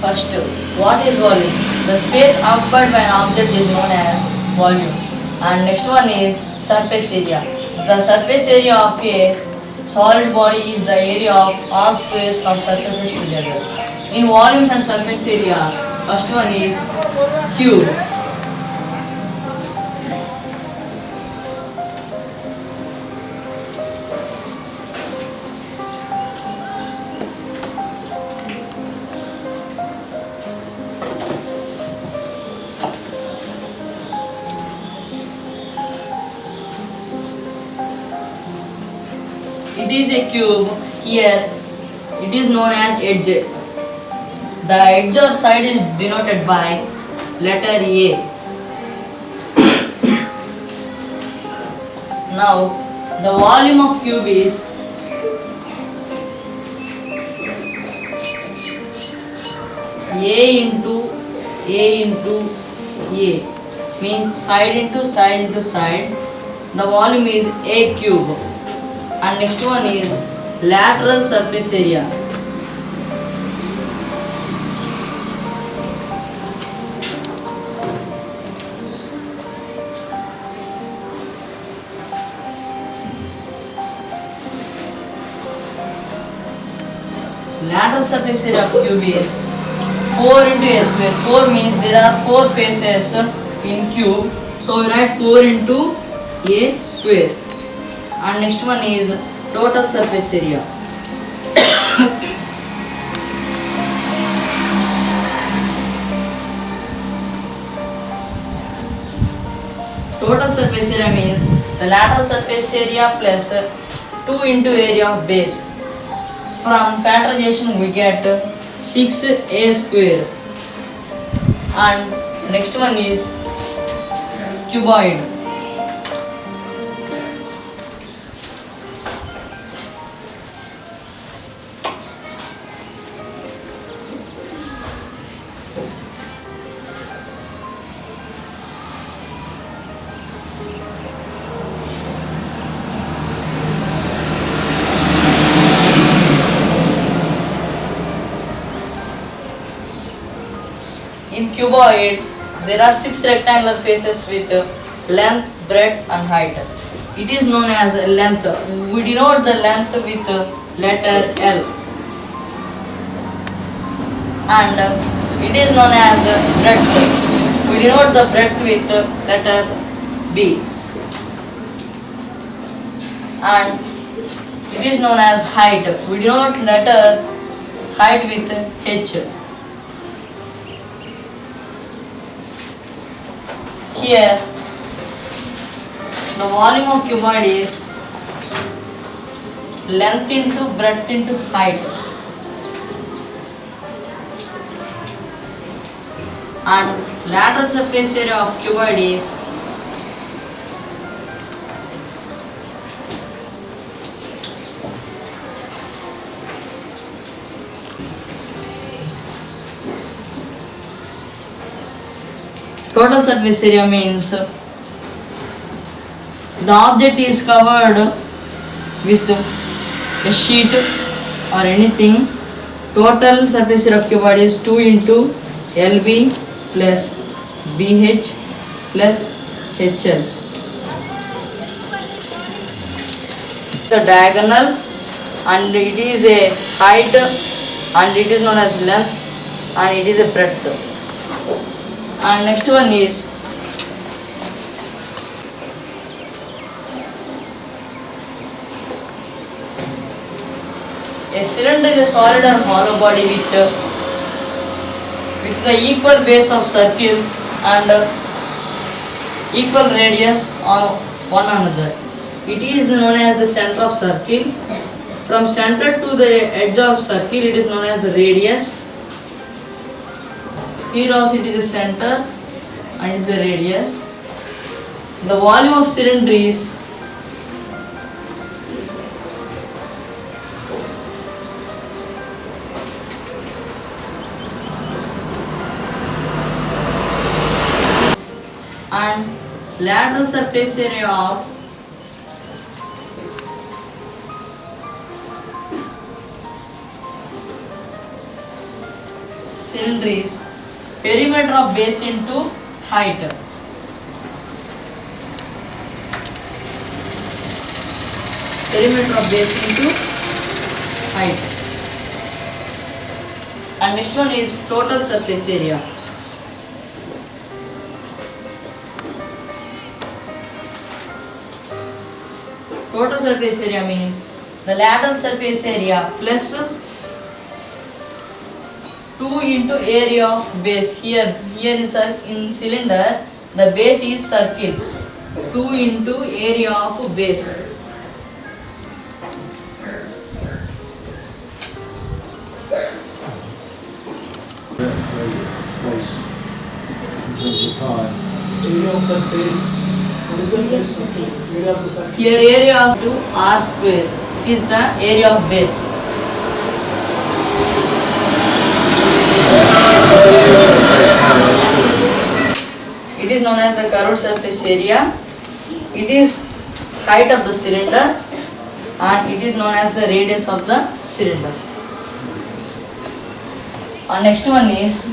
First, what is volume? The space occupied by an object is known as volume. And next one is surface area. The surface area of a solid body is the area of all squares of surfaces together. In volumes and surface area, first one is cube. It is a cube. Here it is known as edge. The edge or side is denoted by letter A. Now the volume of cube is A into A, means side into side into side. The volume is A cube. And next one is lateral surface area. Lateral surface area of cube is 4 into a square. 4 means there are 4 faces in cube. So we write 4 into a square. And next one is total surface area. Total surface area means the lateral surface area plus 2 into area of base. From factorization we get 6a square. And next one is cuboid. In cuboid, there are 6 rectangular faces with length, breadth and height. It is known as length. We denote the length with letter L. And it is known as breadth. We denote the breadth with letter B. And it is known as height. We denote letter height with H. Here, the volume of cuboid is length into breadth into height. And lateral surface area of cuboid is total surface area means the object is covered with a sheet or anything. Total surface area of cuboid is 2 into LB plus BH plus HL. The diagonal, and it is a height, and it is known as length, and it is a breadth. And next one is a cylinder is a solid or hollow body with the equal base of circles and equal radius on one another. It is known as the center of circle. From center to the edge of circle it is known as the radius. Here also it is the center and it is the radius. The volume of cylinder is and lateral surface area of cylinder is perimeter of base into height. Perimeter of base into height. And next one is total surface area. Total surface area means the lateral surface area plus 2 into area of base. Here in cylinder the base is circle. 2 into area of base. Place in terms of pi. Area of the base. What is the base? Area of the circle. Here area of 2 r square. It is the area of base. It is known as the curved surface area. It is height of the cylinder and it is known as the radius of the cylinder. And next one is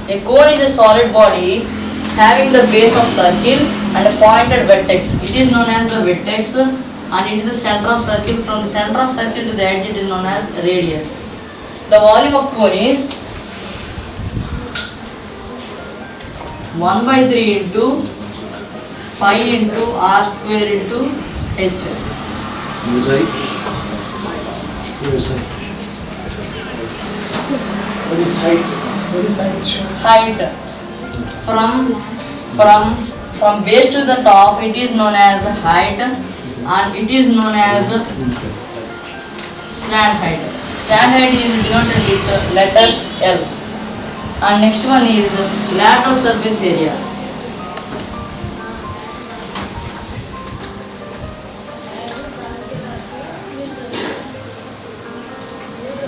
a cone is a solid body having the base of circle and a pointed vertex. It is known as the vertex and it is the center of circle. From the center of circle to the edge it is known as radius. The volume of cone is 1/3 into pi into r square into h. Where is it? What is height? What is height? Height from base to the top it is known as height and it is known as slant height. Slant height is denoted with the letter L. And next one is lateral surface area.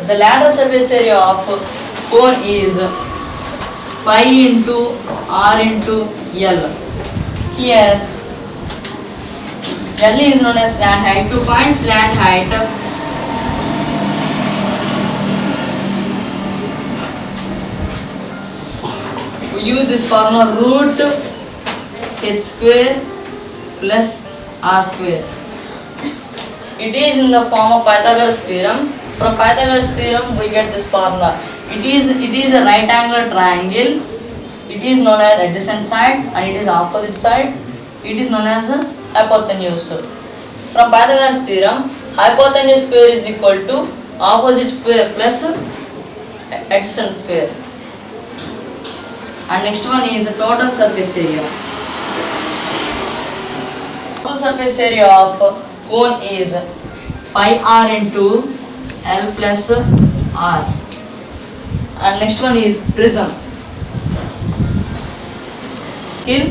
The lateral surface area of cone is pi into r into L. Here L is known as slant height. To find slant height, we use this formula root h square plus r square. It is in the form of Pythagoras theorem. From Pythagoras theorem we get this formula. It is a right angular triangle. It is known as adjacent side and it is opposite side. It is known as hypotenuse. From Pythagoras theorem, hypotenuse square is equal to opposite square plus adjacent square. And next one is the total surface area. Total surface area of cone is pi r into L plus R. And next one is prism. Circle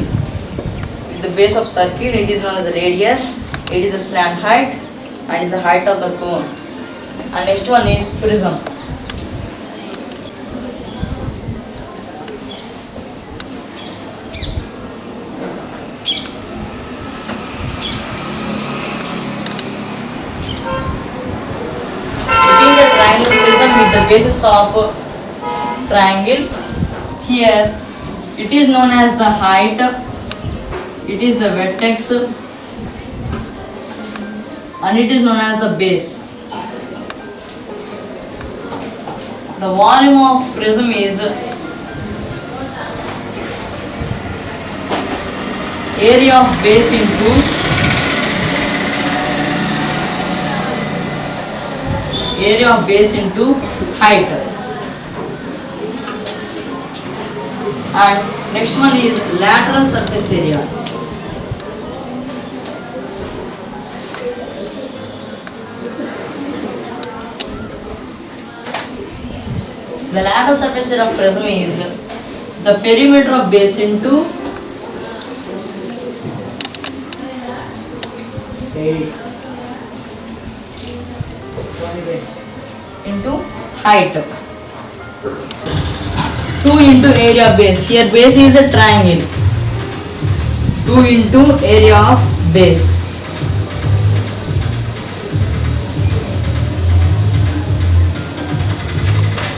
with the base of circle, it is known as the radius. It is the slant height and is the height of the cone. And next one is prism. With the basis of triangle. Here it is known as the height, it is the vertex and it is known as the base. The volume of prism is area of base into height. And next one is lateral surface area. The lateral surface area of prism is the perimeter of base into height. 2 into area of base. Here base is a triangle. 2 into area of base.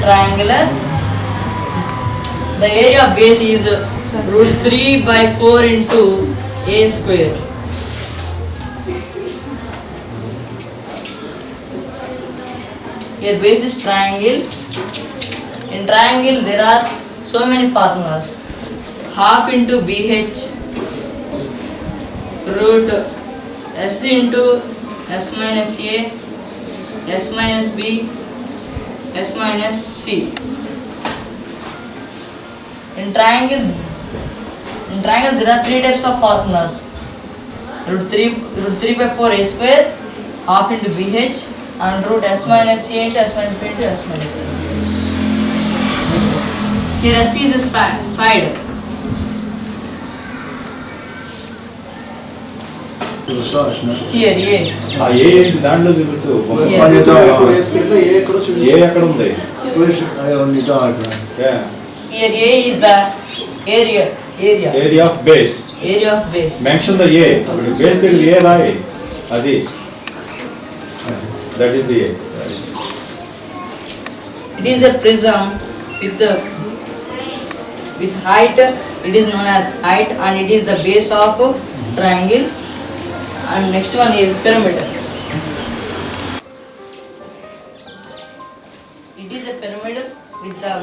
triangular. The area of base is root 3 by 4 into a square. Here base is triangle. In triangle there are so many formulas. Half into BH root S into S minus A, S minus B, S minus C. In triangle there are three types of formulas. Root 3 by 4 a square, half into BH, and root S minus A into S minus B into S minus C. Here S is a side. To the side, no? Here A. ఆ ఏ ఏంటి దాంట్లో చూపించు Yeah. 4 a square లో ఏ ఎక్కడో చూపించు. ఏ ఎక్కడ ఉంది On the diagram. Here A is the area. Area of base Area of base. Mention the A base దగ్గర ఏ రాయి అది that is the A It is a prism with height. It is known as height, and it is the base of triangle. And next one is pyramid. It is a pyramid with the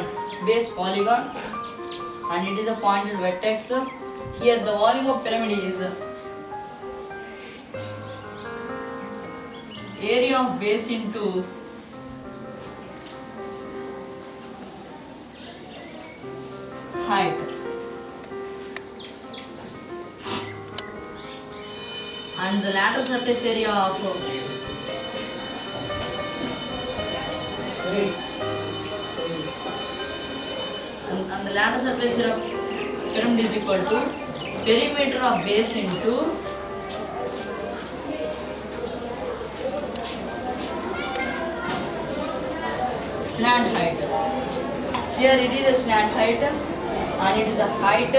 base polygon, and it is a pointed vertex. Here the volume of pyramid is area of base into height. And the lateral surface area of and the lateral surface area of pyramid is equal to perimeter of base into slant height. Here it is a slant height, and it is a height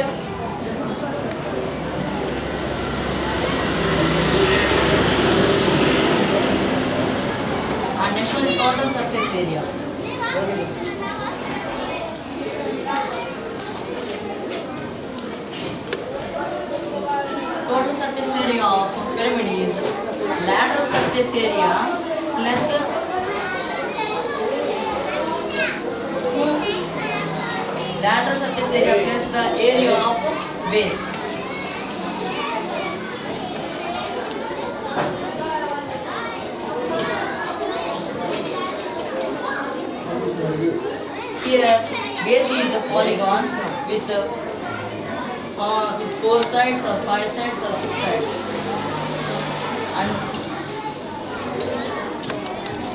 and next one is total surface area. Total surface area of pyramid is lateral surface area plus lateral surface area plus the area of base. Here, base is a polygon with 4 sides or 5 sides or 6 sides, and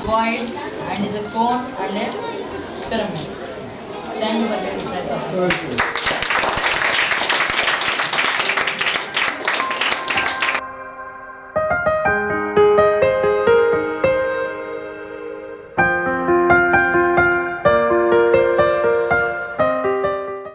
void, and is a cone and a pyramid. Thank you for your attention.